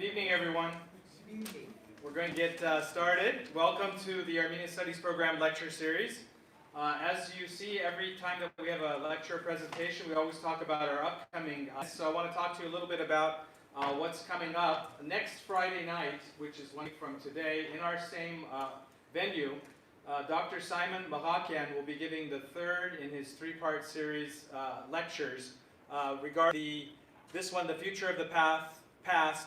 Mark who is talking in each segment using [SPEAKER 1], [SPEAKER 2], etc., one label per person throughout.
[SPEAKER 1] Good evening, everyone. We're going to get started. Welcome to the Armenian Studies Program lecture series. As you see, every time that we have a lecture presentation, we always talk about our upcoming. So I want to talk to you a little bit about what's coming up. Next Friday night, which is 1 week from today, in our same venue, Dr. Simon Mahakian will be giving the third in his three-part series lectures regarding this one, The Future of the Past,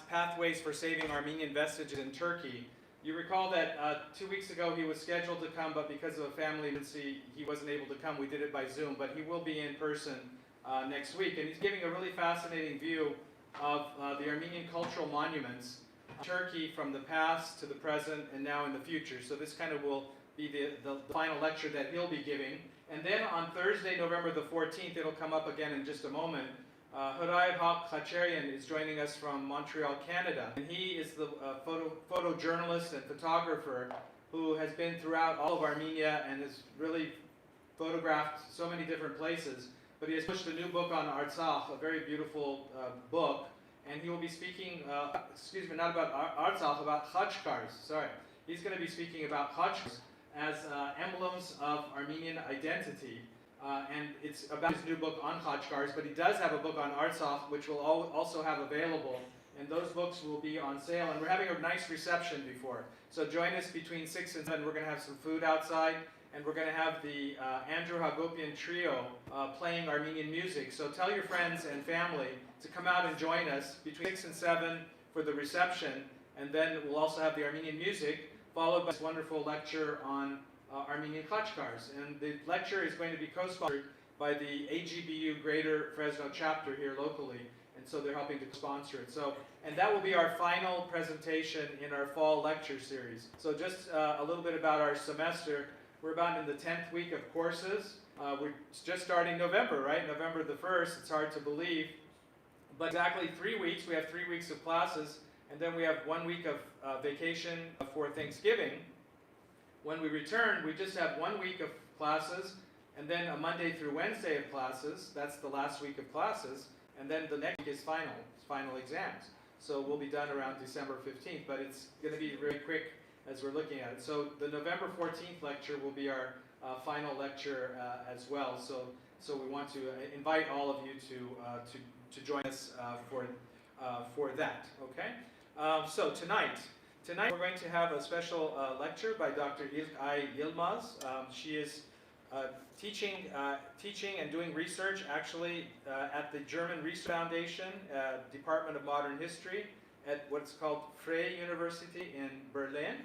[SPEAKER 1] Pathways for Saving Armenian Vestiges in Turkey. You recall that 2 weeks ago he was scheduled to come, but because of a family emergency, he wasn't able to come. We did it by Zoom, but he will be in person next week. And he's giving a really fascinating view of the Armenian cultural monuments in Turkey from the past to the present and now in the future. So this kind of will be the final lecture that he'll be giving. And then on Thursday, November the 14th, it'll come up again in just a moment. Freie is joining us from Montreal, Canada. And he is the photojournalist and photographer who has been throughout all of Armenia and has really photographed so many different places. But he has pushed a new book on Artsakh, a very beautiful book. And he will be speaking, not about Artsakh, about khachkars. Sorry. He's going to be speaking about khachkars as emblems of Armenian identity. And it's about his new book on khachkars, but he does have a book on Artsakh, which we'll also have available. And those books will be on sale. And we're having a nice reception before. So join us between 6 and 7. We're going to have some food outside. And we're going to have the Andrew Hagopian Trio playing Armenian music. So tell your friends and family to come out and join us between 6 and 7 for the reception. And then we'll also have the Armenian music, followed by this wonderful lecture on Armenian khachkars. And the lecture is going to be co-sponsored by the AGBU Greater Fresno chapter here locally. And so they're helping to sponsor it. And that will be our final presentation in our fall lecture series. So just a little bit about our semester. We're about in the 10th week of courses. We're just starting November, right? November the 1st. It's hard to believe. But exactly 3 weeks. We have 3 weeks of classes. And then we have 1 week of vacation for Thanksgiving. When we return, we just have 1 week of classes, and then a Monday through Wednesday of classes. That's the last week of classes. And then the next week is final exams. So we'll be done around December 15th, but it's going to be very quick as we're looking at it. So the November 14th lecture will be our final lecture as well. So we want to invite all of you to join us for that. Okay. So tonight we're going to have a special lecture by Dr. İlkay Yilmaz. She is teaching and doing research actually at the German Research Foundation, Department of Modern History at what's called Freie Universität in Berlin.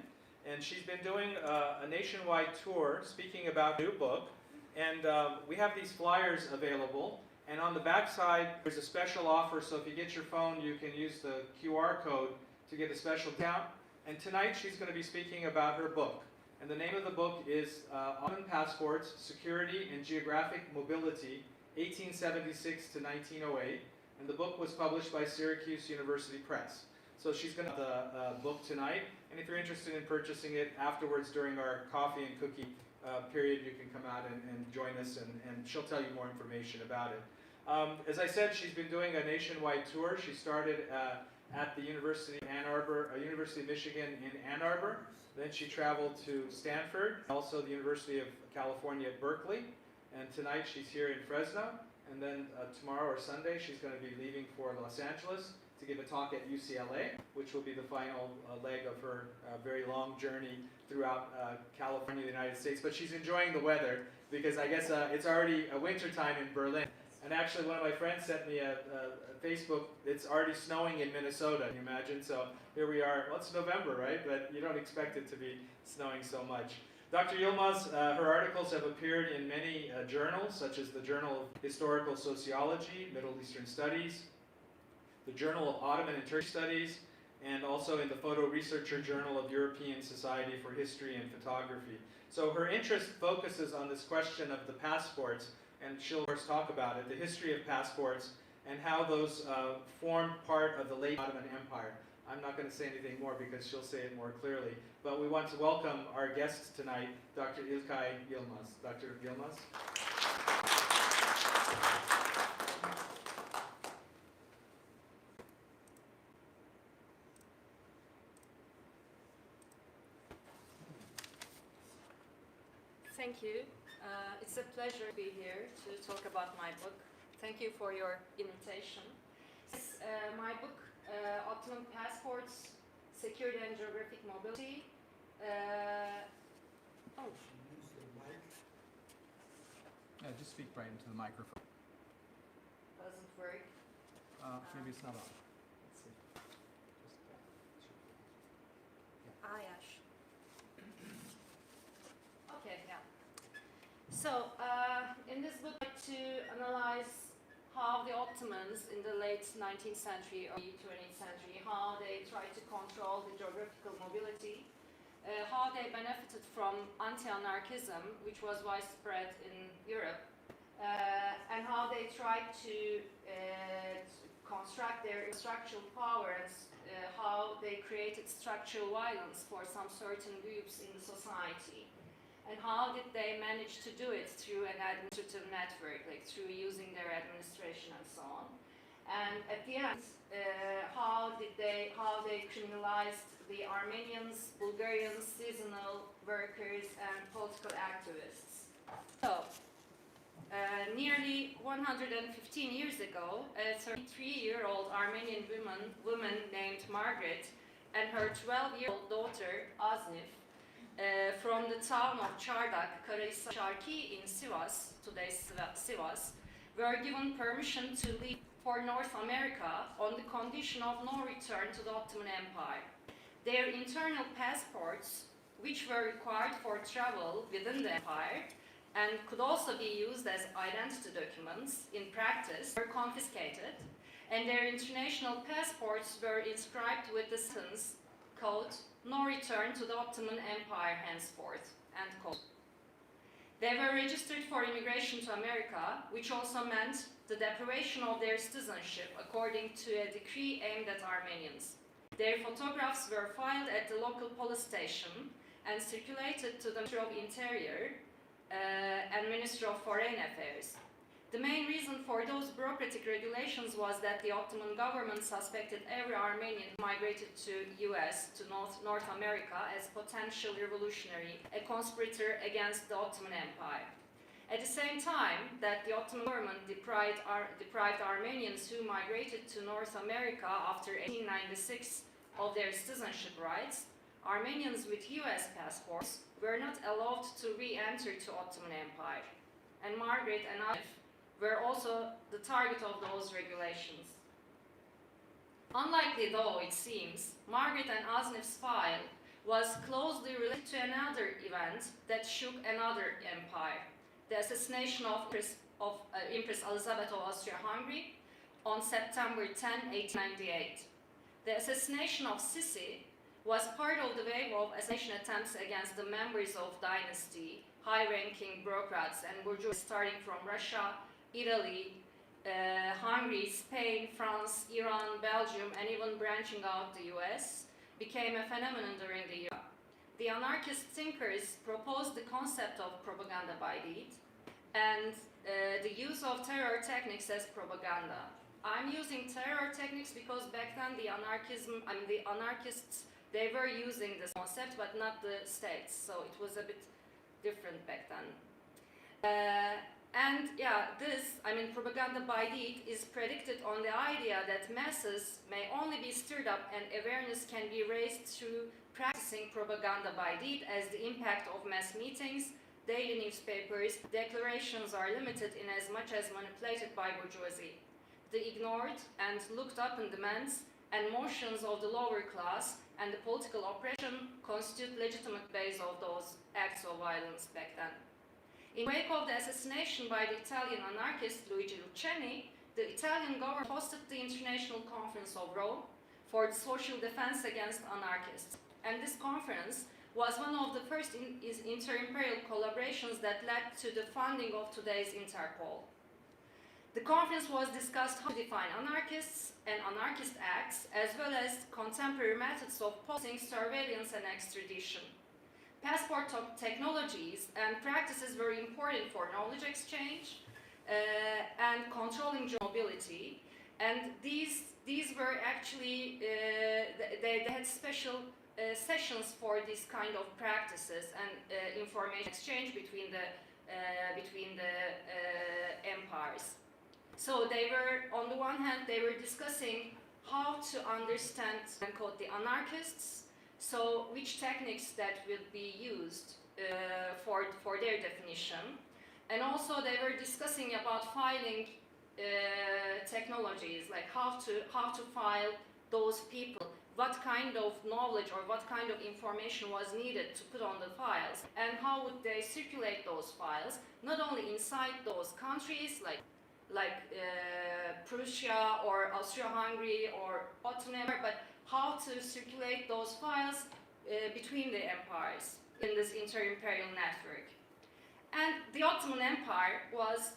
[SPEAKER 1] And she's been doing a nationwide tour speaking about a new book. And we have these flyers available. And on the back side, there's a special offer. So if you get your phone, you can use the QR code to get a special discount. And tonight she's going to be speaking about her book. And the name of the book is Ottoman Passports, Security and Geographic Mobility, 1876 to 1908. And the book was published by Syracuse University Press. So she's going to have the book tonight. And if you're interested in purchasing it afterwards during our coffee and cookie period, you can come out and join us, and she'll tell you more information about it. As I said, she's been doing a nationwide tour. She started at the University of Michigan in Ann Arbor. Then she traveled to Stanford, also the University of California at Berkeley. And tonight she's here in Fresno. And then tomorrow or Sunday she's going to be leaving for Los Angeles to give a talk at UCLA, which will be the final leg of her very long journey throughout California, the United States. But she's enjoying the weather because I guess it's already winter time in Berlin. And actually, one of my friends sent me a Facebook. It's already snowing in Minnesota. Can you imagine? So here we are. Well, it's November, right? But you don't expect it to be snowing so much. Dr. Yilmaz, her articles have appeared in many journals, such as the Journal of Historical Sociology, Middle Eastern Studies, the Journal of Ottoman and Turkish Studies, and also in the Photo Researcher Journal of European Society for History and Photography. So her interest focuses on this question of the passports, and she'll of course talk about it, the history of passports, and how those formed part of the late Ottoman Empire. I'm not going to say anything more because she'll say it more clearly. But we want to welcome our guests tonight, Dr. İlkay Yilmaz. Dr. Yilmaz.
[SPEAKER 2] Thank you. It's a pleasure to be here to talk about my book. Thank you for your invitation. My book, Ottoman Passports, Security and Geographic Mobility.
[SPEAKER 1] Yeah, just speak right into the microphone.
[SPEAKER 2] Doesn't work.
[SPEAKER 1] Maybe it's not on. Let's see.
[SPEAKER 2] Yes. Okay, yeah. So, in this book, I'd like to analyze how the Ottomans in the late 19th century, early 20th century, how they tried to control the geographical mobility, how they benefited from anti-anarchism, which was widespread in Europe, and how they tried to construct their structural power and how they created structural violence for some certain groups in the society. And how did they manage to do it through an administrative network, like through using their administration and so on. And at the end, how they criminalized the Armenians, Bulgarians, seasonal workers, and political activists. So, nearly 115 years ago, a 33-year-old Armenian woman named Margaret and her 12-year-old daughter, Aznif, from the town of Çardak, Karahisarki in Sivas, today's Sivas, were given permission to leave for North America on the condition of no return to the Ottoman Empire. Their internal passports, which were required for travel within the empire and could also be used as identity documents in practice, were confiscated, and their international passports were inscribed with the sentence, quote, "No return to the Ottoman Empire henceforth," end quote. They were registered for immigration to America, which also meant the deprivation of their citizenship according to a decree aimed at Armenians. Their photographs were filed at the local police station and circulated to the Ministry of Interior and Ministry of Foreign Affairs. The main reason for those bureaucratic regulations was that the Ottoman government suspected every Armenian who migrated to US, to North America, as potential revolutionary, a conspirator against the Ottoman Empire. At the same time that the Ottoman government deprived Armenians who migrated to North America after 1896 of their citizenship rights, Armenians with US passports were not allowed to re-enter to Ottoman Empire. And Margaret and I were also the target of those regulations. Unlikely though it seems, Margaret and Aznif's file was closely related to another event that shook another empire, the assassination of Empress Elizabeth of Austria-Hungary on September 10, 1898. The assassination of Sisi was part of the wave of assassination attempts against the members of dynasty, high-ranking bureaucrats and bourgeois starting from Russia, Italy, Hungary, Spain, France, Iran, Belgium, and even branching out the US, became a phenomenon during the year. The anarchist thinkers proposed the concept of propaganda by deed and the use of terror techniques as propaganda. I'm using terror techniques because back then the anarchists, they were using this concept, but not the states, so it was a bit different back then. And yeah, propaganda by deed is predicated on the idea that masses may only be stirred up and awareness can be raised through practicing propaganda by deed, as the impact of mass meetings, daily newspapers, declarations are limited in as much as manipulated by bourgeoisie. The ignored and looked upon demands and motions of the lower class and the political oppression constitute legitimate base of those acts of violence back then. In the wake of the assassination by the Italian anarchist Luigi Luciani, the Italian government hosted the International Conference of Rome for the social defense against anarchists. And this conference was one of the first inter-imperial collaborations that led to the founding of today's Interpol. The conference was discussed how to define anarchists and anarchist acts, as well as contemporary methods of policing, surveillance, and extradition. Passport technologies and practices were important for knowledge exchange and controlling mobility. And these were actually, they had special sessions for these kind of practices and information exchange between the empires. So they were, on the one hand, they were discussing how to understand and quote the anarchists, so which techniques that will be used for their definition, and also they were discussing about filing technologies, like how to file those people, what kind of knowledge or what kind of information was needed to put on the files, and how would they circulate those files, not only inside those countries like Prussia or Austria-Hungary or Ottoman Empire, but how to circulate those files between the empires in this inter-imperial network. And the Ottoman Empire was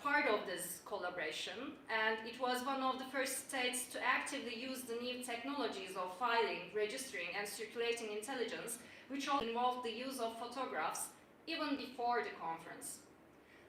[SPEAKER 2] part of this collaboration, and it was one of the first states to actively use the new technologies of filing, registering, and circulating intelligence, which all involved the use of photographs even before the conference.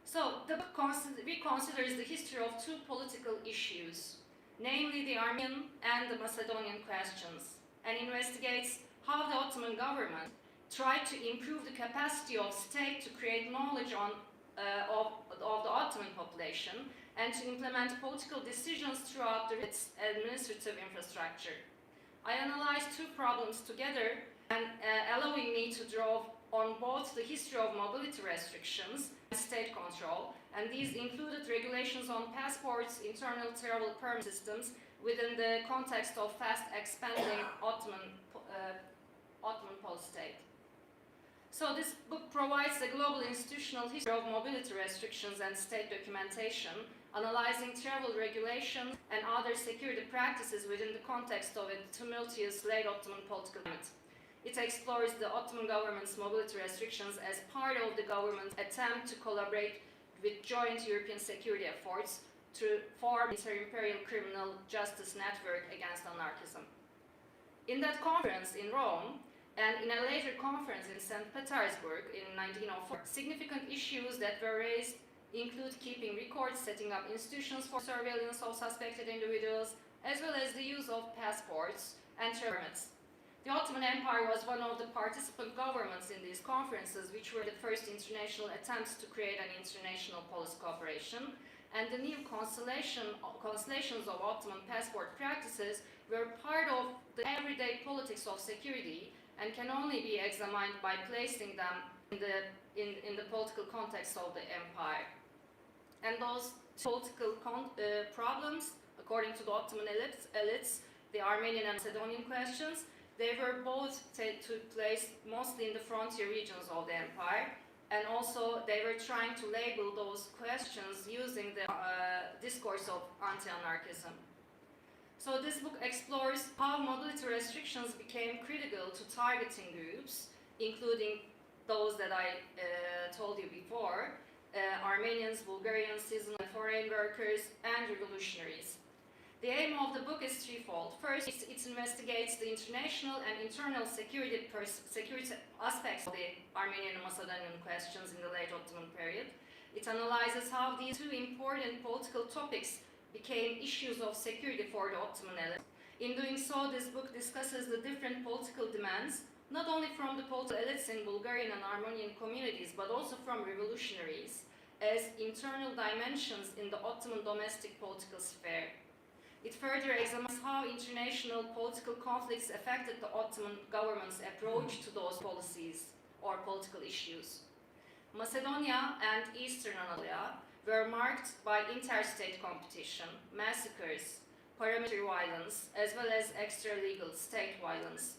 [SPEAKER 2] So the book reconsiders the history of two political issues, namely the Armenian and the Macedonian questions, and investigates how the Ottoman government tried to improve the capacity of state to create knowledge of the Ottoman population and to implement political decisions throughout its administrative infrastructure. I analyzed two problems together and allowing me to draw on both the history of mobility restrictions and state control, and these included regulations on passports, internal travel permit systems within the context of fast expanding Ottoman post-state. So this book provides a global institutional history of mobility restrictions and state documentation, analyzing travel regulations and other security practices within the context of a tumultuous late Ottoman political climate. It explores the Ottoman government's mobility restrictions as part of the government's attempt to collaborate with joint European security efforts to form an inter-imperial criminal justice network against anarchism. In that conference in Rome, and in a later conference in St. Petersburg in 1904, significant issues that were raised include keeping records, setting up institutions for surveillance of suspected individuals, as well as the use of passports and permits. The Ottoman Empire was one of the participant governments in these conferences, which were the first international attempts to create an international police cooperation, and the new constellations of Ottoman passport practices were part of the everyday politics of security and can only be examined by placing them in the political context of the empire. And those political problems, according to the Ottoman elites, the Armenian and Macedonian questions, they were both took place mostly in the frontier regions of the empire, and also they were trying to label those questions using the discourse of anti-anarchism. So this book explores how mobility restrictions became critical to targeting groups, including those that I told you before, Armenians, Bulgarians, seasonal foreign workers, and revolutionaries. The aim of the book is threefold. First, it investigates the international and internal security aspects of the Armenian and Macedonian questions in the late Ottoman period. It analyzes how these two important political topics became issues of security for the Ottoman elite. In doing so, this book discusses the different political demands, not only from the political elites in Bulgarian and Armenian communities, but also from revolutionaries, as internal dimensions in the Ottoman domestic political sphere. It further examines how international political conflicts affected the Ottoman government's approach to those policies or political issues. Macedonia and Eastern Anatolia were marked by interstate competition, massacres, paramilitary violence, as well as extra-legal state violence.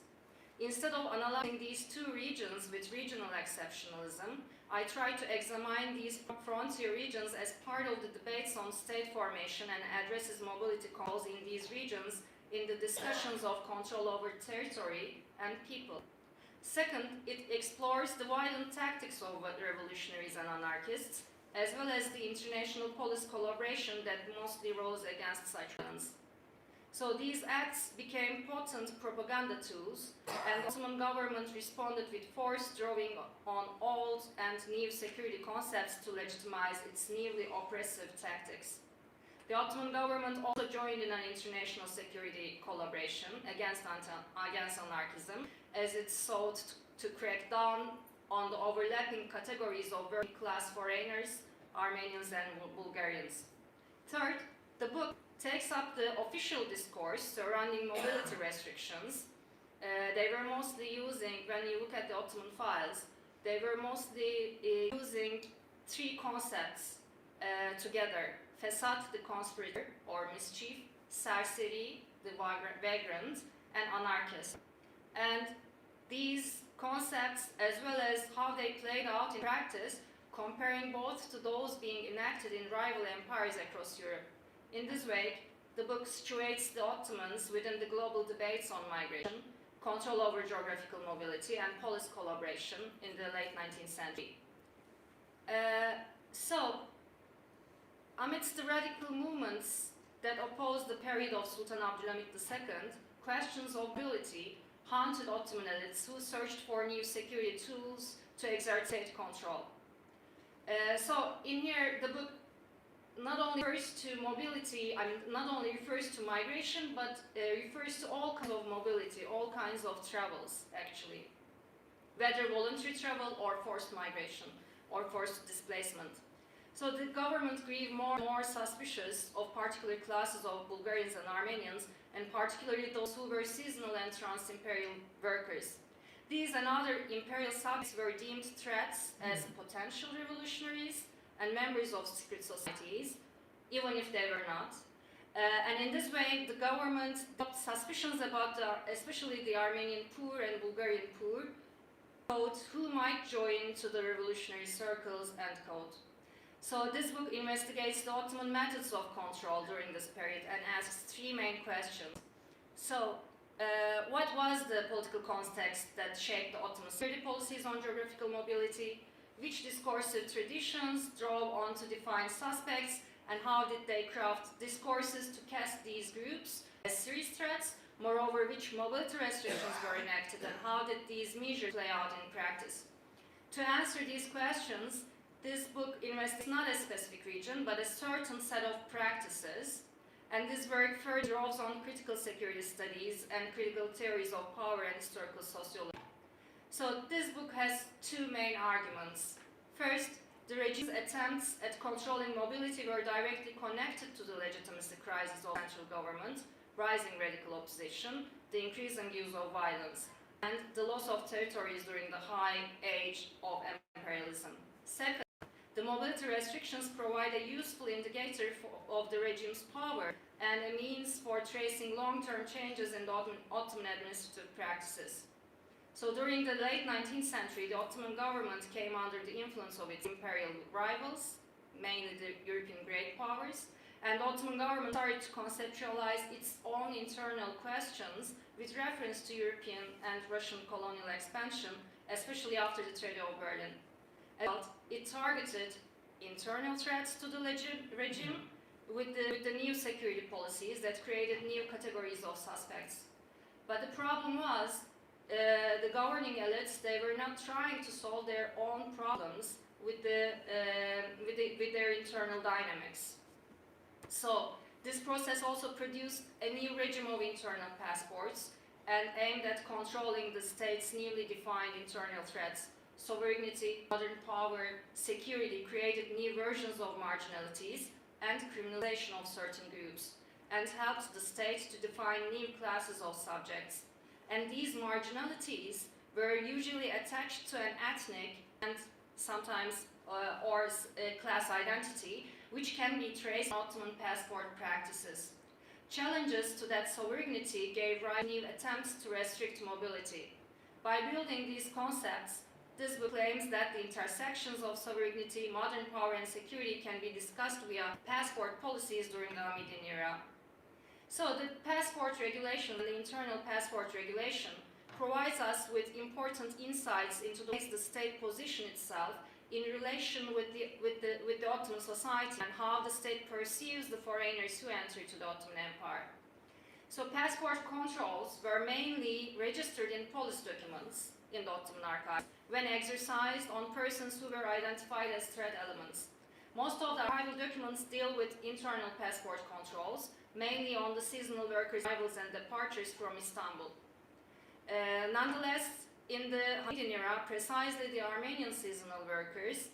[SPEAKER 2] Instead of analyzing these two regions with regional exceptionalism, I try to examine these frontier regions as part of the debates on state formation and addresses mobility calls in these regions in the discussions of control over territory and people. Second, it explores the violent tactics of revolutionaries and anarchists, as well as the international police collaboration that mostly rose against such violence. So these acts became potent propaganda tools, and the Ottoman government responded with force, drawing on old and new security concepts to legitimize its newly oppressive tactics. The Ottoman government also joined in an international security collaboration against anarchism, as it sought to crack down on the overlapping categories of working class foreigners, Armenians and Bulgarians. Third, the book takes up the official discourse surrounding mobility restrictions. They were mostly using, when you look at the Ottoman files, they were mostly using three concepts together. Fesat, the conspirator or mischief, serseri, the vagrant, and anarchist. And these concepts, as well as how they played out in practice, comparing both to those being enacted in rival empires across Europe. In this way, the book situates the Ottomans within the global debates on migration, control over geographical mobility, and police collaboration in the late 19th century. Amidst the radical movements that opposed the period of Sultan Abdülhamit II, questions of mobility haunted Ottoman elites who searched for new security tools to exert state control. In here, the book not only refers to mobility, not only refers to migration, but refers to all kinds of mobility, all kinds of travels, actually. Whether voluntary travel or forced migration or forced displacement. So the government grew more and more suspicious of particular classes of Bulgarians and Armenians, and particularly those who were seasonal and trans-imperial workers. These and other imperial subjects were deemed threats as potential revolutionaries and members of secret societies, even if they were not. And in this way, the government got suspicions about especially the Armenian poor and Bulgarian poor, who might join to the revolutionary circles, end quote. So this book investigates the Ottoman methods of control during this period and asks three main questions. So, what was the political context that shaped the Ottoman security policies on geographical mobility? Which discursive traditions drove on to define suspects, and how did they craft discourses to cast these groups as serious threats? Moreover, which mobility restrictions were enacted, and how did these measures play out in practice? To answer these questions, this book investigates not a specific region, but a certain set of practices, and this work further draws on critical security studies and critical theories of power and historical sociology. So this book has two main arguments. First, the regime's attempts at controlling mobility were directly connected to the legitimacy crisis of central government, rising radical opposition, the increasing use of violence, and the loss of territories during the high age of imperialism. Second, the mobility restrictions provide a useful indicator of the regime's power and a means for tracing long-term changes in the Ottoman administrative practices. So during the late 19th century, the Ottoman government came under the influence of its imperial rivals, mainly the European great powers, and the Ottoman government started to conceptualize its own internal questions with reference to European and Russian colonial expansion, especially after the Treaty of Berlin. It targeted internal threats to the regime with the new security policies that created new categories of suspects. But the problem was, the governing elites, they were not trying to solve their own problems with their internal dynamics. So this process also produced a new regime of internal passports and aimed at controlling the state's newly defined internal threats. Sovereignty, modern power, security created new versions of marginalities and criminalization of certain groups, and helped the state to define new classes of subjects. And these marginalities were usually attached to an ethnic and sometimes or class identity, which can be traced in Ottoman passport practices. Challenges to that sovereignty gave rise to new attempts to restrict mobility. By building these concepts, this book claims that the intersections of sovereignty, modern power, and security can be discussed via passport policies during the Hamidian era. So the passport regulation, the internal passport regulation, provides us with important insights into the ways the state positions itself in relation with the Ottoman society and how the state perceives the foreigners who enter to the Ottoman Empire. So passport controls were mainly registered in police documents in the Ottoman archives when exercised on persons who were identified as threat elements. Most of the arrival documents deal with internal passport controls, mainly on the seasonal workers' arrivals and departures from Istanbul. Nonetheless, in the Hamidin era, precisely the Armenian seasonal workers,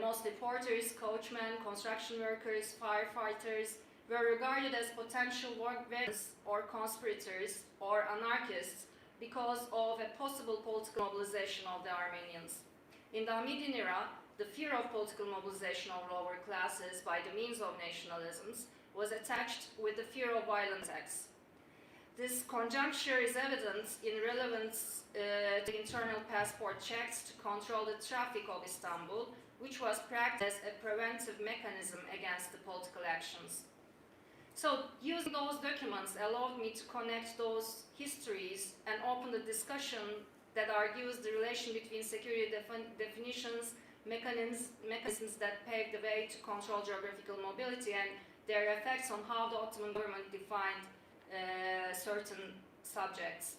[SPEAKER 2] mostly porters, coachmen, construction workers, firefighters, were regarded as potential vagrants or conspirators or anarchists because of a possible political mobilization of the Armenians. In the Hamidin era, the fear of political mobilization of lower classes by the means of nationalisms was attached with the fear of violent acts. This conjuncture is evident in relevance to internal passport checks to control the traffic of Istanbul, which was practiced as a preventive mechanism against the political actions. So, using those documents allowed me to connect those histories and open the discussion that argues the relation between security definitions, mechanisms that paved the way to control geographical mobility and their effects on how the Ottoman government defined certain subjects.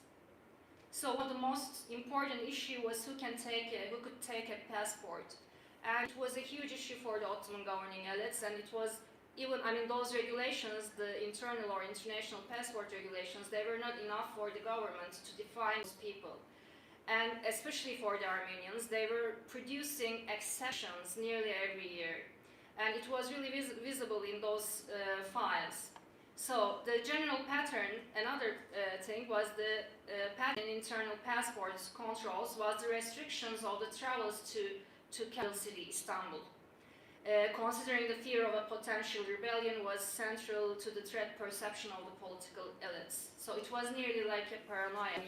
[SPEAKER 2] So one of the most important issue was who could take a passport. And it was a huge issue for the Ottoman governing elites, and it was even, those regulations, the internal or international passport regulations, they were not enough for the government to define those people. And especially for the Armenians, they were producing exceptions nearly every year. And it was really visible in those files. So the general pattern, another thing, was the pattern in internal passports controls was the restrictions of the travels to capital city, Istanbul. Considering the fear of a potential rebellion was central to the threat perception of the political elites. So it was nearly like a paranoia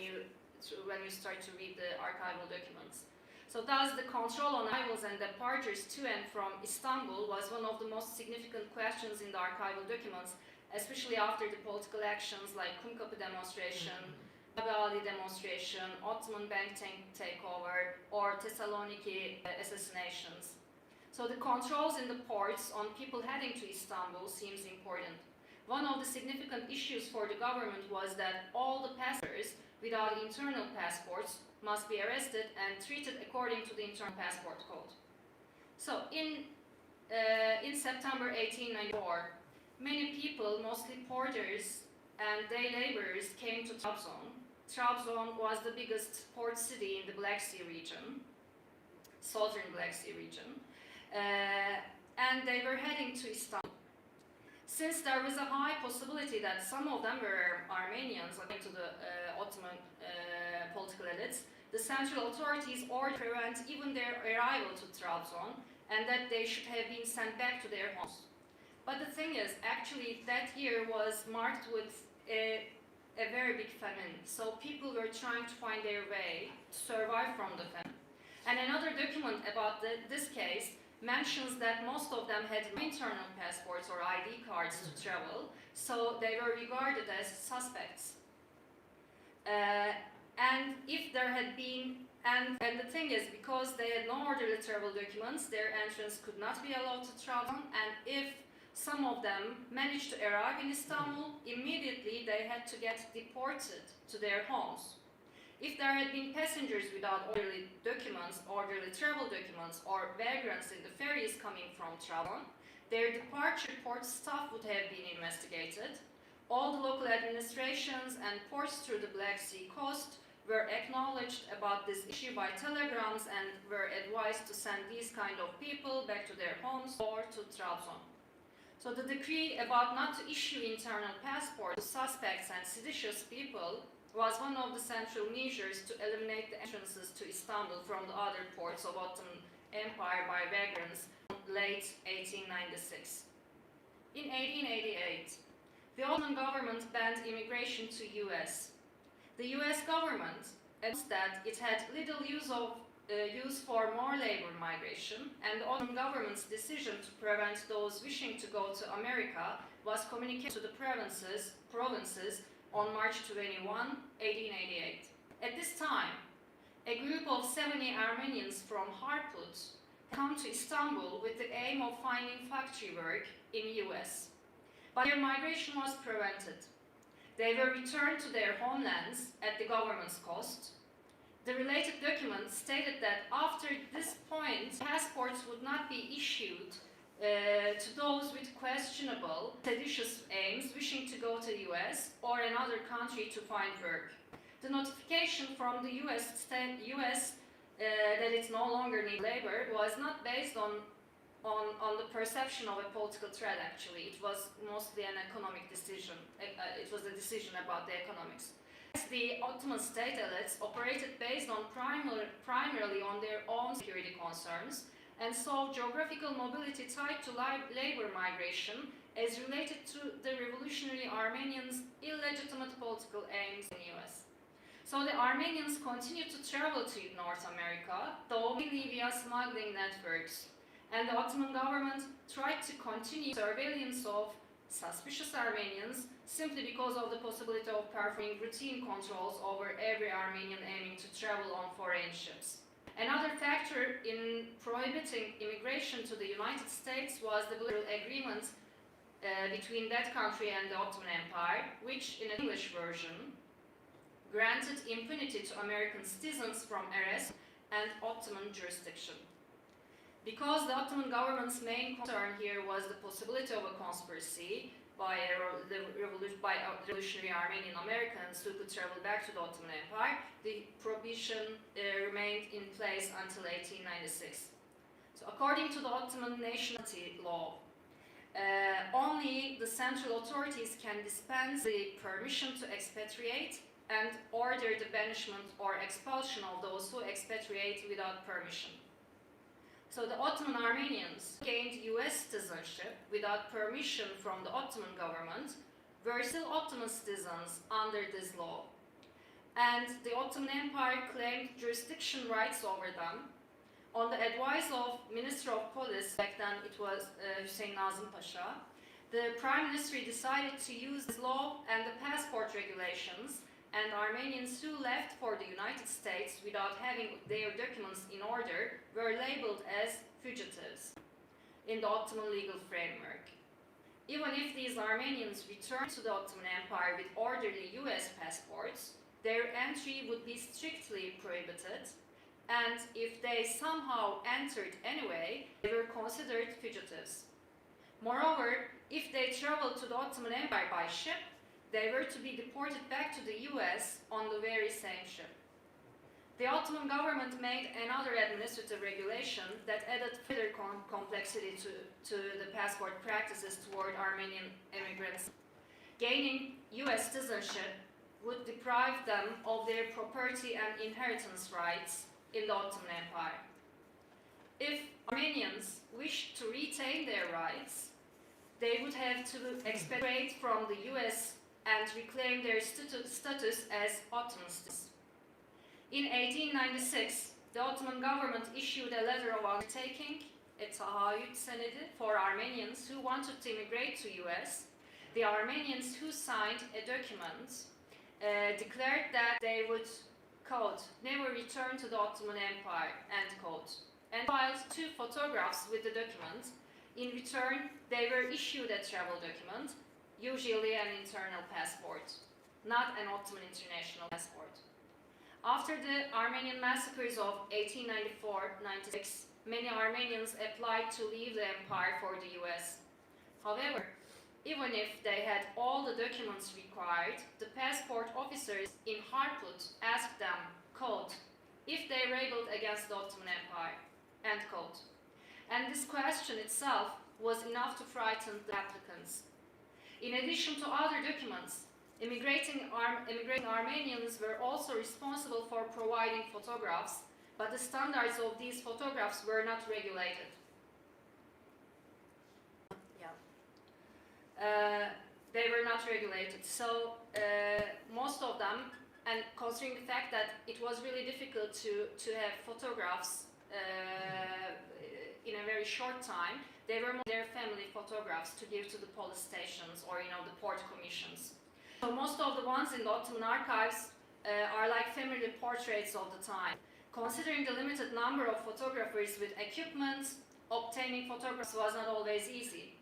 [SPEAKER 2] when you start to read the archival documents. So thus the control on arrivals and departures to and from Istanbul was one of the most significant questions in the archival documents, especially after the political actions like Kumkapı demonstration, Babali demonstration, Ottoman bank takeover, or Thessaloniki assassinations. So the controls in the ports on people heading to Istanbul seems important. One of the significant issues for the government was that all the passengers without internal passports must be arrested and treated according to the internal passport code. So in September 1894, many people, mostly porters and day laborers, came to Trabzon. Trabzon was the biggest port city in the Black Sea region, southern Black Sea region, and they were heading to Istanbul. Since there was a high possibility that some of them were Armenians, according to the Ottoman political elites, the central authorities ordered to prevent even their arrival to Trabzon, and that they should have been sent back to their homes. But the thing is, actually, that year was marked with a very big famine. So people were trying to find their way to survive from the famine. And another document about this case mentions that most of them had internal passports or ID cards to travel, so they were regarded as suspects. And if there had been, and the thing is, because they had no orderly travel documents, their entrance could not be allowed to travel, and if some of them managed to arrive in Istanbul, immediately they had to get deported to their homes. If there had been passengers without orderly documents, orderly travel documents, or vagrants in the ferries coming from Trabzon, their departure port staff would have been investigated. All the local administrations and ports through the Black Sea coast were acknowledged about this issue by telegrams and were advised to send these kind of people back to their homes or to Trabzon. So the decree about not to issue internal passports to suspects and seditious people was one of the central measures to eliminate the entrances to Istanbul from the other ports of Ottoman Empire by vagrants in late 1896. In 1888, the Ottoman government banned immigration to US. The US government announced that it had little use for more labor migration, and the Ottoman government's decision to prevent those wishing to go to America was communicated to the provinces on March 21, 1888. At this time, a group of 70 Armenians from Harput had come to Istanbul with the aim of finding factory work in US. But their migration was prevented. They were returned to their homelands at the government's cost. The related document stated that after this point, passports would not be issued to those with questionable, seditious aims wishing to go to the US or another country to find work. The notification from the US that it no longer needs labor was not based on the perception of a political threat, actually. It was mostly an economic decision. It was a decision about the economics. The Ottoman state elites operated based on primarily on their own security concerns, and saw geographical mobility tied to labor migration as related to the revolutionary Armenians' illegitimate political aims in the US. So the Armenians continued to travel to North America, though mainly via smuggling networks, and the Ottoman government tried to continue surveillance of suspicious Armenians simply because of the possibility of performing routine controls over every Armenian aiming to travel on foreign ships. Another factor in prohibiting immigration to the United States was the bilateral agreement between that country and the Ottoman Empire, which, in an English version, granted impunity to American citizens from arrest and Ottoman jurisdiction. Because the Ottoman government's main concern here was the possibility of a conspiracy by revolutionary Armenian Americans who could travel back to the Ottoman Empire, the prohibition remained in place until 1896. So according to the Ottoman nationality law, only the central authorities can dispense the permission to expatriate and order the banishment or expulsion of those who expatriate without permission. So the Ottoman Armenians gained US citizenship without permission from the Ottoman government, were still Ottoman citizens under this law. And the Ottoman Empire claimed jurisdiction rights over them. On the advice of Minister of Police, back then it was Hüseyin Nazım Pasha, the Prime Minister decided to use this law and the passport regulations, and Armenians who left for the United States without having their documents in order were labeled as fugitives in the Ottoman legal framework. Even if these Armenians returned to the Ottoman Empire with orderly US passports, their entry would be strictly prohibited, and if they somehow entered anyway, they were considered fugitives. Moreover, if they traveled to the Ottoman Empire by ship, they were to be deported back to the US on the very same ship. The Ottoman government made another administrative regulation that added further complexity to the passport practices toward Armenian immigrants. Gaining US citizenship would deprive them of their property and inheritance rights in the Ottoman Empire. If Armenians wished to retain their rights, they would have to expatriate from the US and reclaim their status as Ottoman citizens. In 1896, the Ottoman government issued a letter of undertaking, a tahayyüt senedi, for Armenians who wanted to immigrate to US. The Armenians who signed a document declared that they would, quote, never return to the Ottoman Empire, end quote, and filed 2 photographs with the document. In return, they were issued a travel document, usually an internal passport, not an Ottoman international passport. After the Armenian massacres of 1894-96, many Armenians applied to leave the empire for the US. However, even if they had all the documents required, the passport officers in Harput asked them, quote, if they rebelled against the Ottoman Empire, end quote. And this question itself was enough to frighten the applicants. In addition to other documents, immigrating Armenians were also responsible for providing photographs, but the standards of these photographs were not regulated. They were not regulated. So most of them, and considering the fact that it was really difficult to have photographs in a very short time, they were their family photographs to give to the police stations or the port commissions. So most of the ones in the Ottoman archives are like family portraits of the time. Considering the limited number of photographers with equipment, obtaining photographs was not always easy.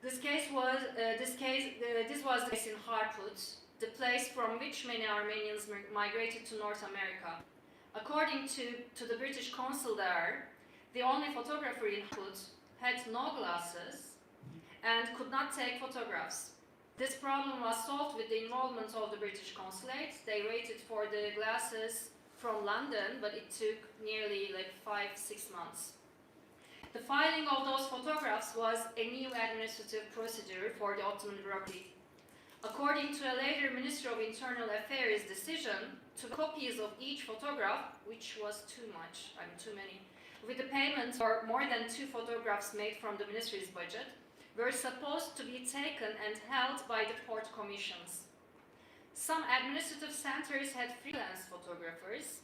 [SPEAKER 2] This was the case in Harput, the place from which many Armenians migrated to North America. According to the British consul there, the only photographer in Harput had no glasses and could not take photographs. This problem was solved with the involvement of the British consulate. They waited for the glasses from London, but it took nearly like 5-6 months. The filing of those photographs was a new administrative procedure for the Ottoman bureaucracy. According to a later Minister of Internal Affairs decision, two copies of each photograph, which was too many, with the payment for more than 2 photographs made from the ministry's budget, were supposed to be taken and held by the port commissions. Some administrative centers had freelance photographers,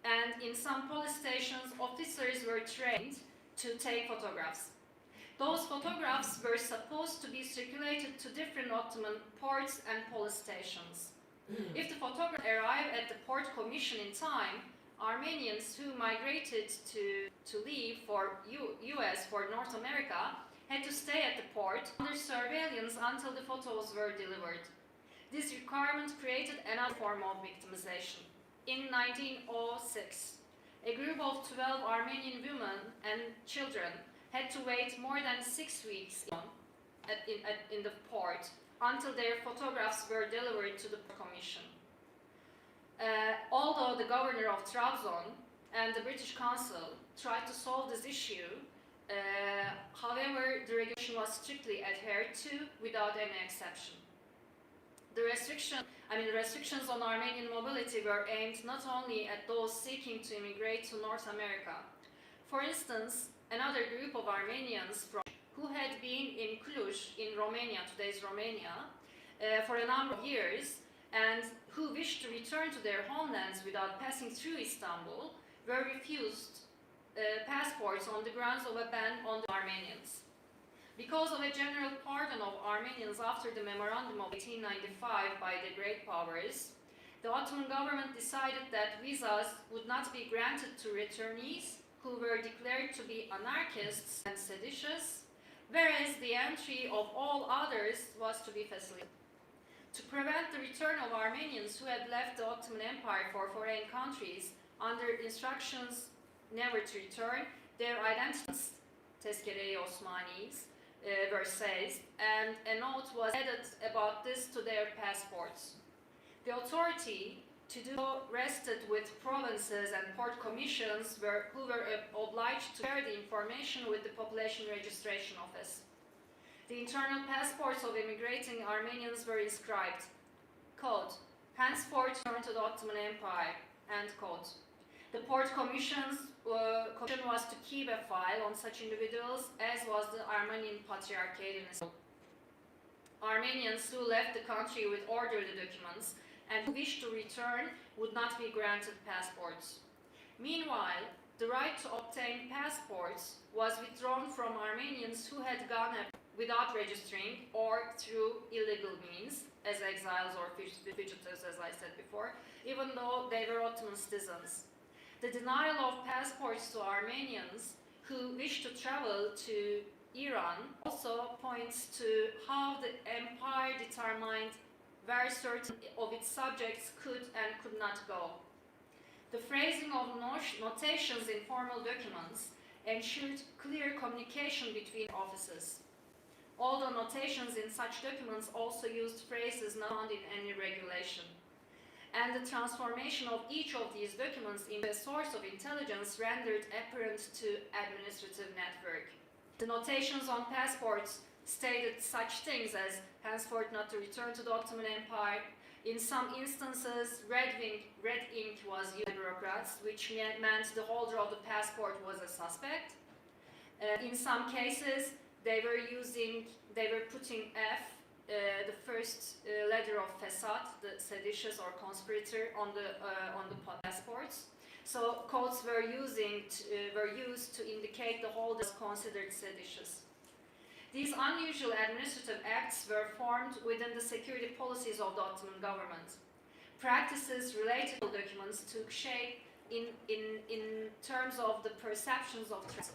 [SPEAKER 2] and in some police stations, officers were trained to take photographs. Those photographs were supposed to be circulated to different Ottoman ports and police stations. If the photograph arrived at the port commission in time, Armenians who migrated to leave for US, for North America, had to stay at the port under surveillance until the photos were delivered. This requirement created another form of victimization. In 1906, a group of 12 Armenian women and children had to wait more than 6 weeks in the port until their photographs were delivered to the commission. Although the governor of Trabzon and the British consul tried to solve this issue, however, the regulation was strictly adhered to without any exception. The restrictions on Armenian mobility were aimed not only at those seeking to immigrate to North America. For instance, another group of Armenians who had been in Cluj, in Romania, today's Romania, for a number of years, and who wished to return to their homelands without passing through Istanbul, were refused passports on the grounds of a ban on the Armenians. Because of a general pardon of Armenians after the Memorandum of 1895 by the Great Powers, the Ottoman government decided that visas would not be granted to returnees who were declared to be anarchists and seditious, whereas the entry of all others was to be facilitated. To prevent the return of Armenians who had left the Ottoman Empire for foreign countries under instructions never to return, their identities, Tezkere-i Osmanis, were seized, and a note was added about this to their passports. The authority to do so rested with provinces and port commissions who were obliged to share the information with the Population Registration Office. The internal passports of immigrating Armenians were inscribed, quote, henceforth return to the Ottoman Empire, end quote. The port commission was to keep a file on such individuals, as was the Armenian Patriarchate in Istanbul. Armenians who left the country with orderly documents and who wished to return would not be granted passports. Meanwhile, the right to obtain passports was withdrawn from Armenians who had gone without registering or through illegal means, as exiles or fugitives, as I said before, even though they were Ottoman citizens. The denial of passports to Armenians who wish to travel to Iran also points to how the empire determined where certain of its subjects could and could not go. The phrasing of notations in formal documents ensured clear communication between offices. Although notations in such documents also used phrases not found in any regulation. And the transformation of each of these documents into a source of intelligence rendered apparent to administrative network. The notations on passports stated such things as henceforth not to return to the Ottoman Empire. In some instances, red ink was used by bureaucrats, which meant the holder of the passport was a suspect. In some cases, they were putting F, the first letter of Fesat, the seditious or conspirator, on the passports. So codes were used to indicate the holder was considered seditious. These unusual administrative acts were formed within the security policies of the Ottoman government. Practices related to documents took shape in terms of the perceptions of threats,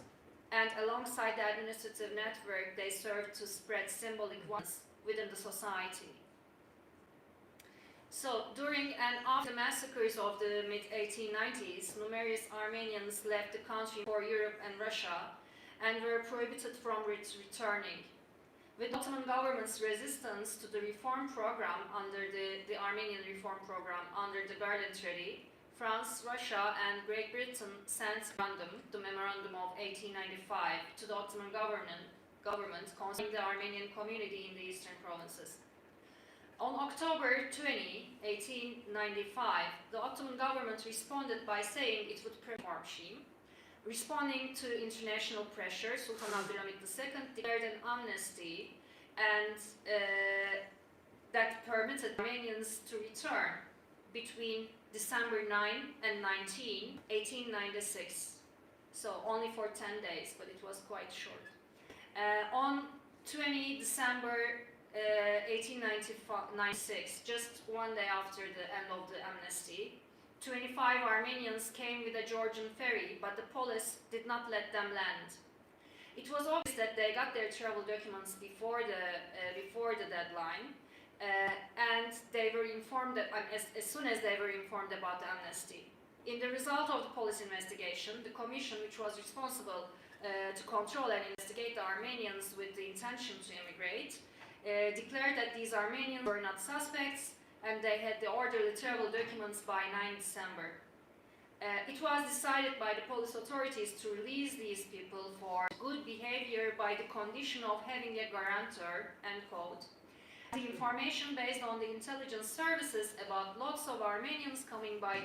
[SPEAKER 2] and alongside the administrative network, they served to spread symbolic ones within the society. So, during and after the massacres of the mid-1890s, numerous Armenians left the country for Europe and Russia, and were prohibited from returning. With Ottoman government's resistance to the reform program under the Armenian reform program under the Berlin Treaty, France, Russia, and Great Britain sent the Memorandum of 1895 to the Ottoman government concerning the Armenian community in the eastern provinces. On October 20, 1895, the Ottoman government responded by saying it would reform regime. Responding to international pressure, Sultan Abdülhamit II declared an amnesty and that permitted Armenians to return between December 9 and 19, 1896. So only for 10 days, but it was quite short. On 20 December 1896, just one day after the end of the amnesty, 25 Armenians came with a Georgian ferry, but the police did not let them land. It was obvious that they got their travel documents before the deadline, and they were informed that, as soon as they were informed about the amnesty. In the result of the police investigation, the commission, which was responsible to control and investigate the Armenians with the intention to immigrate, declared that these Armenians were not suspects, and they had the orderly travel documents by 9 December. It was decided by the police authorities to release these people for good behavior by the condition of having a guarantor, end quote. The information based on the intelligence services about lots of Armenians coming by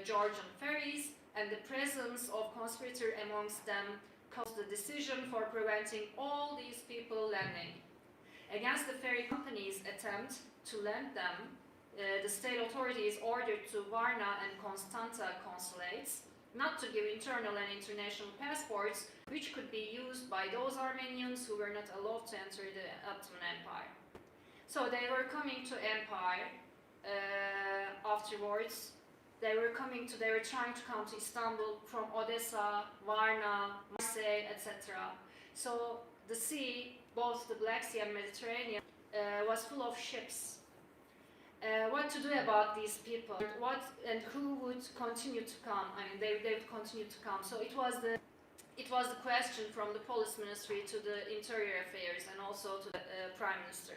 [SPEAKER 2] Georgian ferries and the presence of conspirator amongst them caused the decision for preventing all these people landing. Against the ferry company's attempt to land them, the state authorities ordered to Varna and Constanta consulates not to give internal and international passports, which could be used by those Armenians who were not allowed to enter the Ottoman Empire. So they were coming to Empire afterwards. They were trying to come to Istanbul from Odessa, Varna, Marseille, etc. So the sea, both the Black Sea and Mediterranean, was full of ships. What to do about these people? What and who would continue to come? I mean, they would continue to come. So it was the question from the police ministry to the interior affairs and also to the prime minister.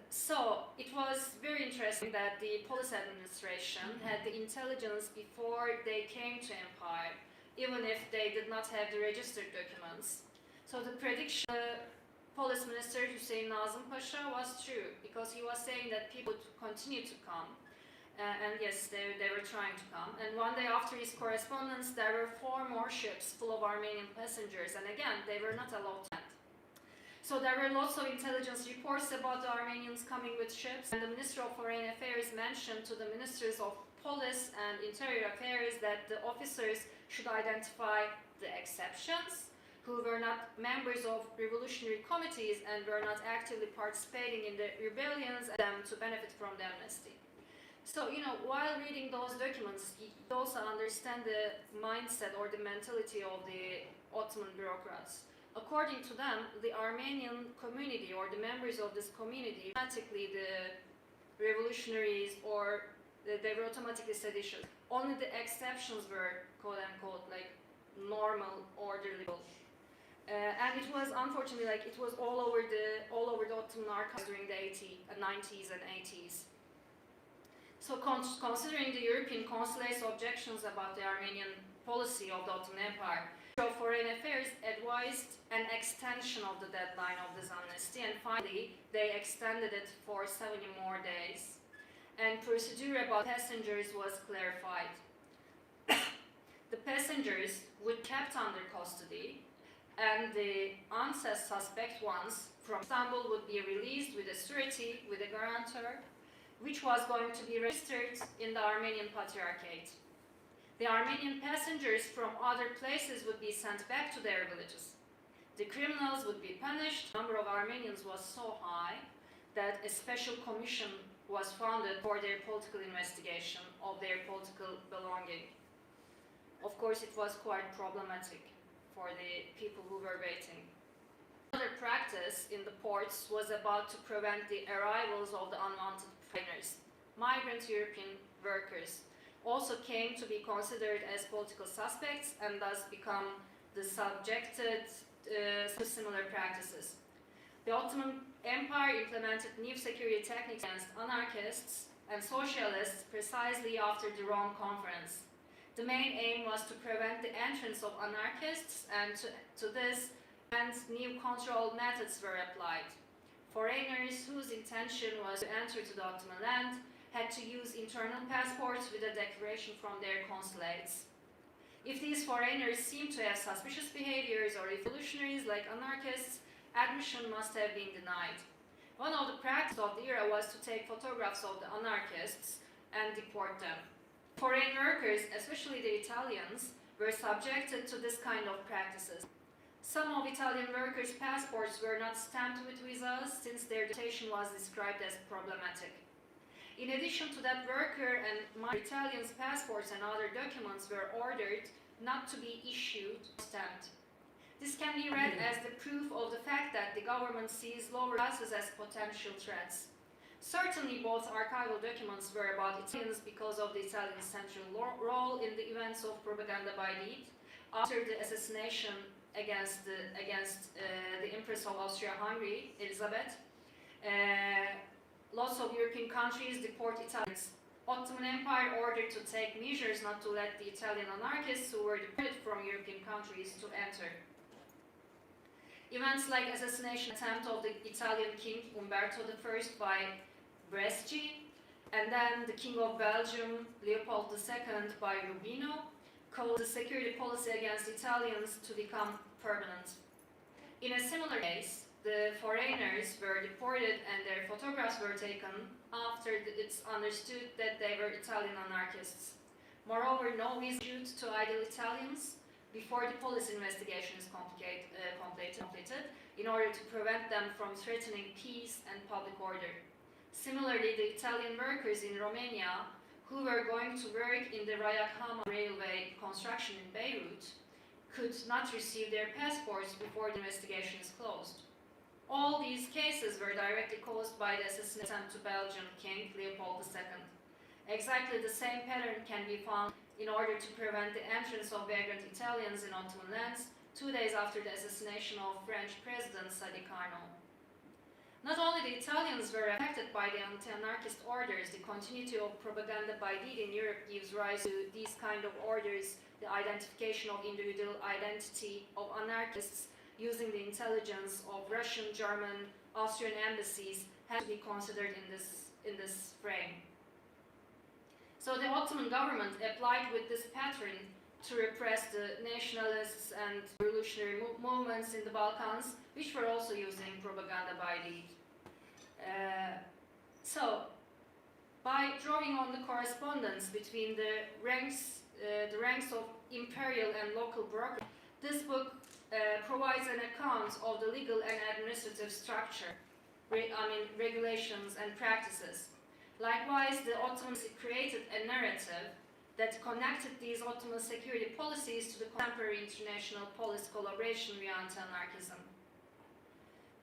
[SPEAKER 2] So it was very interesting that the police administration had the intelligence before they came to Empire, even if they did not have the registered documents. So the prediction police minister Hüseyin Nazım Pasha was true, because he was saying that people would continue to come, and yes, they were trying to come. And one day after his correspondence, there were 4 more ships full of Armenian passengers, and again, they were not allowed to land. So there were lots of intelligence reports about the Armenians coming with ships, and the Minister of Foreign Affairs mentioned to the Ministers of Police and Interior Affairs that the officers should identify the exceptions, who were not members of revolutionary committees and were not actively participating in the rebellions, and them to benefit from the amnesty. So, while reading those documents, you also understand the mindset or the mentality of the Ottoman bureaucrats. According to them, the Armenian community or the members of this community, automatically the revolutionaries or they were automatically seditious. Only the exceptions were, quote unquote, like normal, orderly. And it was unfortunately it was all over the Ottoman archives during the 90s and 80s. So considering the European consulate's objections about the Armenian policy of the Ottoman Empire, Foreign Affairs advised an extension of the deadline of this amnesty, and finally they extended it for 70 more days. And procedure about passengers was clarified. The passengers would be kept under custody, and the unsuspect ones from Istanbul would be released with a surety, with a guarantor, which was going to be registered in the Armenian Patriarchate. The Armenian passengers from other places would be sent back to their villages. The criminals would be punished. The number of Armenians was so high that a special commission was founded for their political investigation of their political belonging. Of course, it was quite problematic for the people who were waiting. Another practice in the ports was about to prevent the arrivals of the unwanted foreigners. Migrant European workers also came to be considered as political suspects and thus become subjected to similar practices. The Ottoman Empire implemented new security techniques against anarchists and socialists precisely after the Rome Conference. The main aim was to prevent the entrance of anarchists, and to this end, new control methods were applied. Foreigners whose intention was to enter to the Ottoman land had to use internal passports with a declaration from their consulates. If these foreigners seemed to have suspicious behaviors or revolutionaries like anarchists, admission must have been denied. One of the practices of the era was to take photographs of the anarchists and deport them. Foreign workers, especially the Italians, were subjected to this kind of practices. Some of Italian workers' passports were not stamped with visas since their deportation was described as problematic. In addition to that, worker and Italians' passports and other documents were ordered not to be issued or stamped. This can be read as the proof of the fact that the government sees lower classes as potential threats. Certainly both archival documents were about Italians because of the Italian central role in the events of propaganda by deed. After the assassination against the Empress of Austria-Hungary, Elizabeth, lots of European countries deport Italians. Ottoman Empire ordered to take measures not to let the Italian anarchists who were deported from European countries to enter. Events like assassination attempt of the Italian king Umberto I by Bresci, and then the king of Belgium Leopold II by Rubino, caused the security policy against Italians to become permanent. In a similar case, the foreigners were deported and their photographs were taken after it's understood that they were Italian anarchists. Moreover, no visa issued to idle Italians before the police investigation is completed in order to prevent them from threatening peace and public order. Similarly, the Italian workers in Romania who were going to work in the Rayak-Hama railway construction in Beirut could not receive their passports before the investigation is closed. All these cases were directly caused by the assassination attempt to Belgian King Leopold II. Exactly the same pattern can be found in order to prevent the entrance of vagrant Italians in Ottoman lands 2 days after the assassination of French President Sadi Carnot. Not only the Italians were affected by the anti-anarchist orders, the continuity of propaganda by deed in Europe gives rise to these kind of orders, the identification of individual identity of anarchists using the intelligence of Russian, German, Austrian embassies has to be considered in this frame. So the Ottoman government applied with this pattern to repress the nationalists and revolutionary movements in the Balkans, which were also using propaganda by deed. So, by drawing on the correspondence between the ranks of imperial and local bureaucracy, this book provides an account of the legal and administrative structure, regulations and practices. Likewise, the Ottomans created a narrative that connected these Ottoman security policies to the contemporary international police collaboration via anti-anarchism.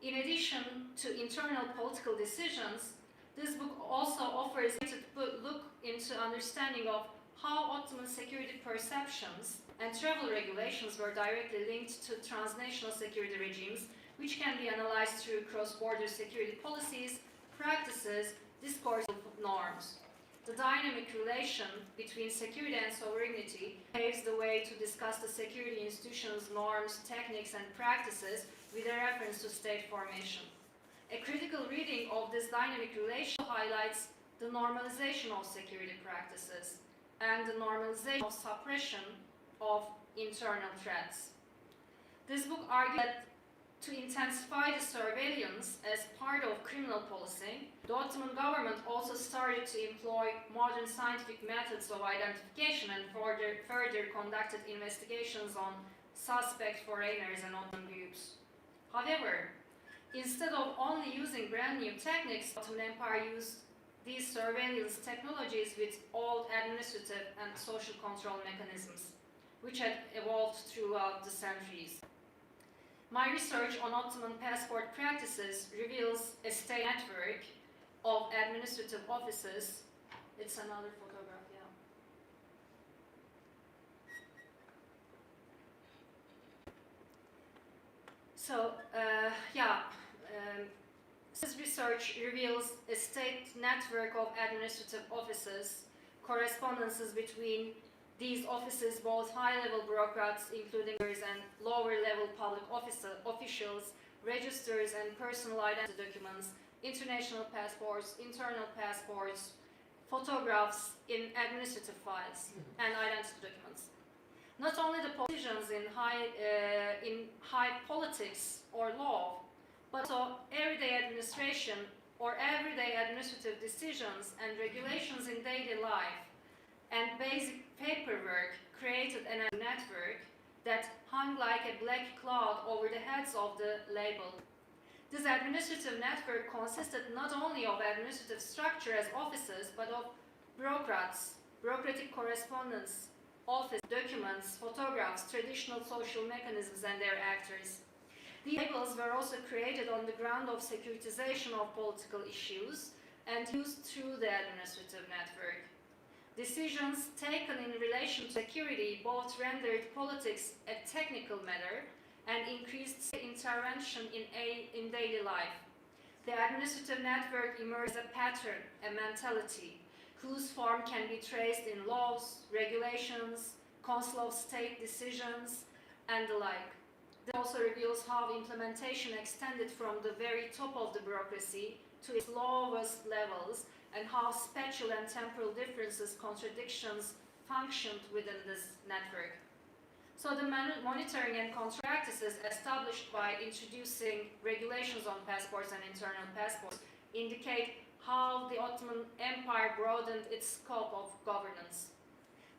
[SPEAKER 2] In addition to internal political decisions, this book also offers a look into understanding of how Ottoman security perceptions and travel regulations were directly linked to transnational security regimes, which can be analyzed through cross-border security policies, practices, discourse norms. The dynamic relation between security and sovereignty paves the way to discuss the security institutions, norms, techniques, and practices with a reference to state formation. A critical reading of this dynamic relation highlights the normalization of security practices and the normalization of suppression of internal threats. This book argues that to intensify the surveillance as part of criminal policing, the Ottoman government also started to employ modern scientific methods of identification and further conducted investigations on suspect foreigners and Ottoman groups. However, instead of only using brand new techniques, the Ottoman Empire used these surveillance technologies with old administrative and social control mechanisms, which had evolved throughout the centuries. My research on Ottoman passport practices reveals a state network of administrative offices. It's another photograph, yeah. This research reveals a state network of administrative offices, correspondences between these offices, both high-level bureaucrats, including and lower-level public officials, registers and personal identity documents, international passports, internal passports, photographs in administrative files, and identity documents. Not only the positions in high politics or law, but also everyday administration or everyday administrative decisions and regulations in daily life and basic paperwork created a network that hung like a black cloud over the heads of the label. This administrative network consisted not only of administrative structure as offices, but of bureaucrats, bureaucratic correspondence, office documents, photographs, traditional social mechanisms and their actors. These labels were also created on the ground of securitization of political issues and used through the administrative network. Decisions taken in relation to security both rendered politics a technical matter and increased intervention in daily life. The administrative network emerged as a pattern, a mentality, whose form can be traced in laws, regulations, council of state decisions, and the like. This also reveals how implementation extended from the very top of the bureaucracy to its lowest levels, and how spatial and temporal differences, contradictions, functioned within this network. So the monitoring and control practices established by introducing regulations on passports and internal passports indicate how the Ottoman Empire broadened its scope of governance.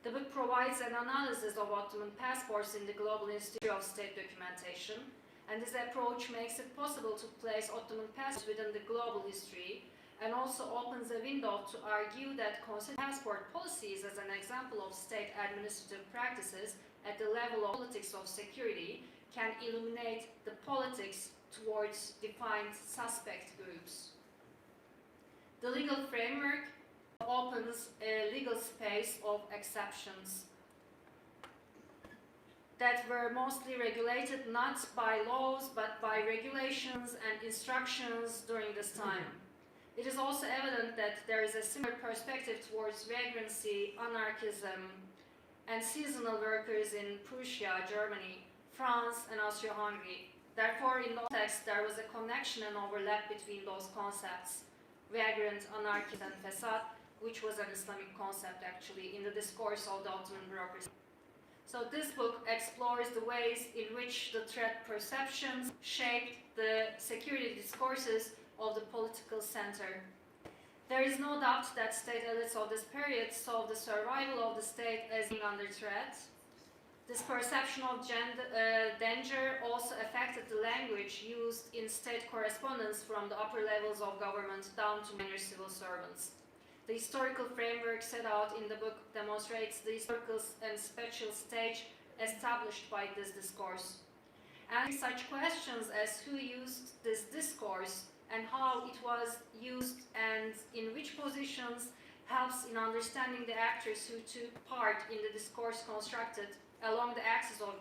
[SPEAKER 2] The book provides an analysis of Ottoman passports in the Global Institute of State Documentation, and this approach makes it possible to place Ottoman passports within the global history, and also opens a window to argue that considering passport policies as an example of state administrative practices at the level of politics of security can illuminate the politics towards defined suspect groups. The legal framework opens a legal space of exceptions that were mostly regulated not by laws but by regulations and instructions during this time. It is also evident that there is a similar perspective towards vagrancy, anarchism, and seasonal workers in Prussia, Germany, France, and Austria-Hungary. Therefore, in the text, there was a connection and overlap between those concepts, vagrant, anarchist, and fasad, which was an Islamic concept actually in the discourse of the Ottoman bureaucracy. So this book explores the ways in which the threat perceptions shaped the security discourses of the political center. There is no doubt that state elites of this period saw the survival of the state as being under threat. This perception of danger also affected the language used in state correspondence from the upper levels of government down to minor civil servants. The historical framework set out in the book demonstrates the historical and spatial stage established by this discourse. And such questions as who used this discourse and how it was used and in which positions helps in understanding the actors who took part in the discourse constructed along the axis of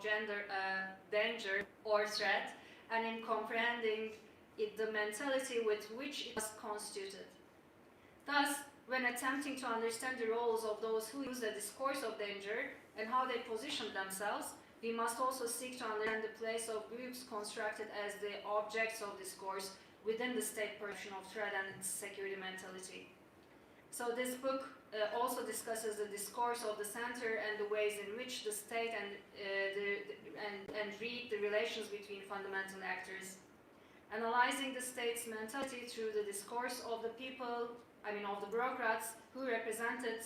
[SPEAKER 2] danger or threat, and in comprehending the mentality with which it was constituted. Thus, when attempting to understand the roles of those who use the discourse of danger and how they position themselves, we must also seek to understand the place of groups constructed as the objects of discourse within the state perception of threat and its security mentality. So this book also discusses the discourse of the center and the ways in which the state and read the relations between fundamental actors. Analyzing the state's mentality through the discourse of the people, of the bureaucrats who represented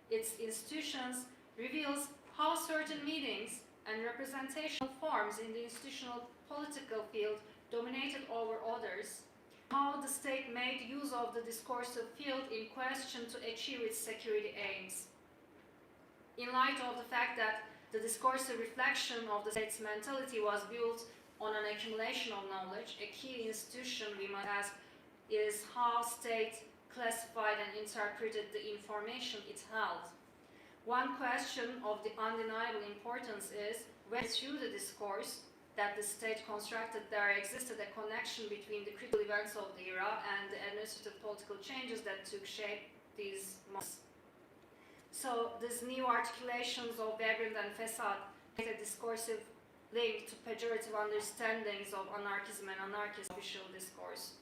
[SPEAKER 2] its institutions, reveals how certain meetings and representational forms in the institutional political field dominated over others, how the state made use of the discursive field in question to achieve its security aims. In light of the fact that the discursive reflection of the state's mentality was built on an accumulation of knowledge, a key institution we must ask is how state classified and interpreted the information it held. One question of the undeniable importance is whether through the discourse that the state constructed, there existed a connection between the critical events of the era and the administrative political changes that took shape these months. So these new articulations of vagrant and facade made a discursive link to pejorative understandings of anarchism and anarchist official discourse.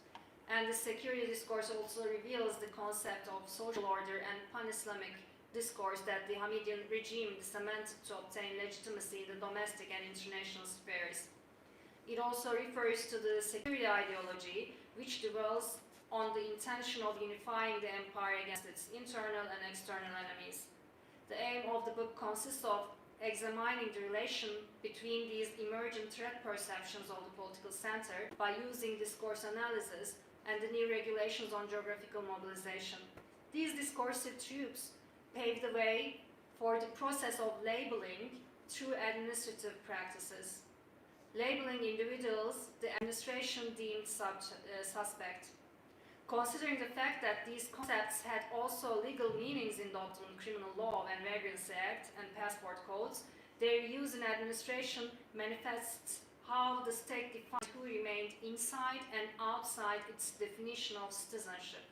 [SPEAKER 2] And the security discourse also reveals the concept of social order and pan-Islamic discourse that the Hamidian regime cemented to obtain legitimacy in the domestic and international spheres. It also refers to the security ideology, which dwells on the intention of unifying the empire against its internal and external enemies. The aim of the book consists of examining the relation between these emergent threat perceptions of the political center by using discourse analysis and the new regulations on geographical mobilization. These discursive tubes paved the way for the process of labeling through administrative practices. Labeling individuals, the administration deemed suspect. Considering the fact that these concepts had also legal meanings in the Ottoman Criminal Law and Vagrancy Act and passport codes, their use in administration manifests how the state defined who remained inside and outside its definition of citizenship.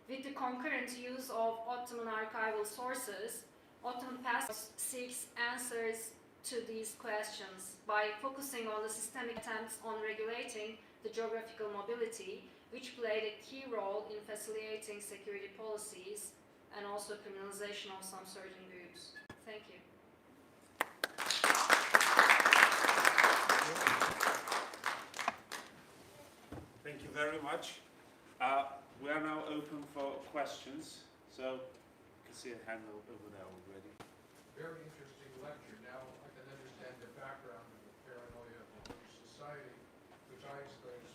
[SPEAKER 2] With the concurrent use of Ottoman archival sources, Ottoman Passports seeks answers to these questions by focusing on the systemic attempts on regulating the geographical mobility, which played a key role in facilitating security policies and also criminalization of some certain groups. Thank you.
[SPEAKER 3] Thank you very much. We are now open for questions. So you can see a hand over there already.
[SPEAKER 4] Very interesting lecture. Now I can understand the background of the paranoia of the Polish society, which I explained